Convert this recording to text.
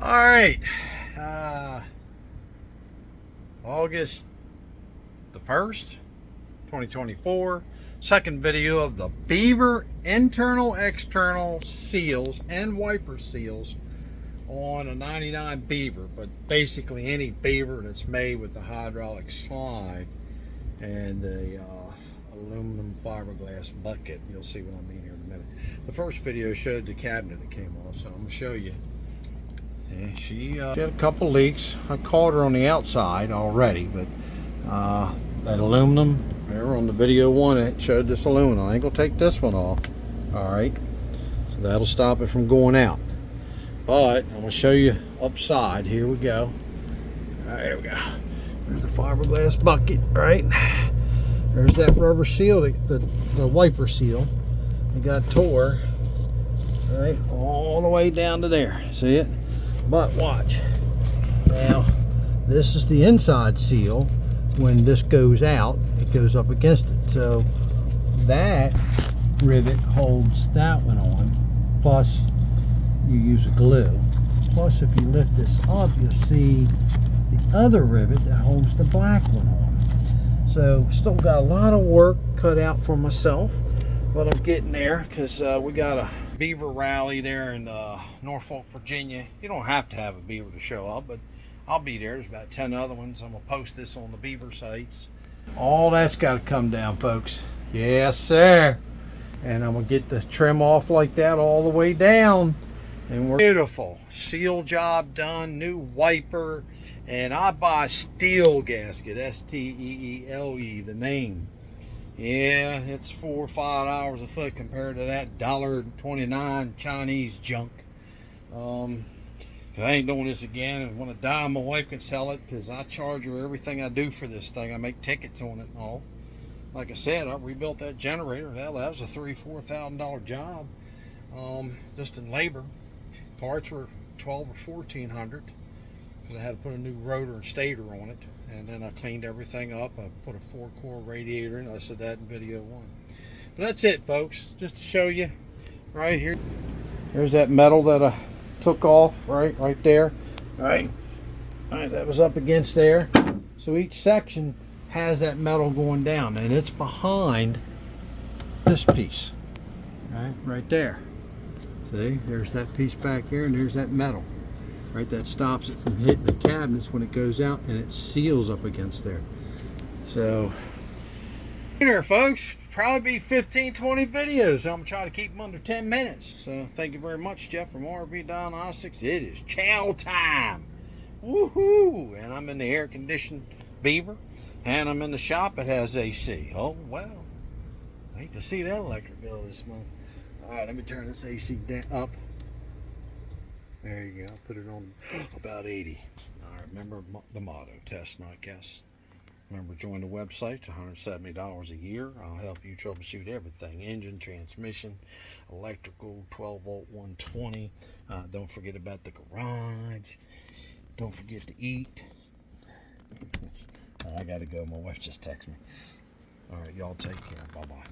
All right, August the 1st, 2024. Second video of the Beaver internal, external seals and wiper seals on a 99 Beaver, but basically any Beaver that's made with the hydraulic slide and the aluminum fiberglass bucket. You'll see what I mean here in a minute. The first video showed the cabinet that came off, so I'm going to show you. Yeah, she had a couple leaks. I caught her on the outside already, but that aluminum, there on the video one, it showed this aluminum. I ain't gonna take this one off. All right, so that'll stop it from going out. But I'm gonna show you upside. Here we go. All right, here we go. There's the fiberglass bucket, right? There's that rubber seal, the wiper seal. It got tore, right, all the way down to there. See it? But watch. Now, this is the inside seal. When this goes out, it goes up against it. So that rivet holds that one on. Plus, you use a glue. Plus, if you lift this up, you'll see the other rivet that holds the black one on. So, still got a lot of work cut out for myself, but I'm getting there because we got a Beaver rally there in Norfolk, Virginia. You don't have to have a Beaver to show up, but I'll be there. There's about 10 other ones. I'm gonna post this on the Beaver sites. All that's got to come down, folks. Yes, sir. And I'm gonna get the trim off like that all the way down, and we're beautiful. Seal job done, new wiper, and I buy steel gasket, S-T-E-E-L-E, the name. Yeah, it's 4 or 5 hours a foot compared to that $1.29 Chinese junk. I ain't doing this again, and when I die, my wife can sell it because I charge her everything I do for this thing. I make tickets on it and all. Like I said, I rebuilt that generator. Hell, that was a $3,000-4,000 job, just in labor. Parts were $1,200 or $1,400 because I had to put a new rotor and stator on it. And then I cleaned everything up. I put a 4-core radiator in. I said that in video 1. But that's it, folks. Just to show you right here. There's that metal that I took off right there. All right, that was up against there. So each section has that metal going down, and it's behind this piece, right there. See, there's that piece back here, and there's that metal, right? That stops it from hitting the cabinets when it goes out, and it seals up against there. So there, folks. Probably be 15-20 videos. So I'm gonna try to keep them under 10 minutes. So thank you very much, Jeff from RV Down I-6. It is chow time. Woohoo! And I'm in the air-conditioned Beaver, and I'm in the shop that has AC. Oh well, I hate to see that electric bill this month. All right, let me turn this AC down, up. There you go. Put it on about 80. All right, remember the motto: test, not guess. Remember, join the website. It's $170 a year. I'll help you troubleshoot everything: engine, transmission, electrical, 12-volt 120. Don't forget about the garage. Don't forget to eat. I gotta go. My wife just texted me. All right, y'all take care. Bye-bye.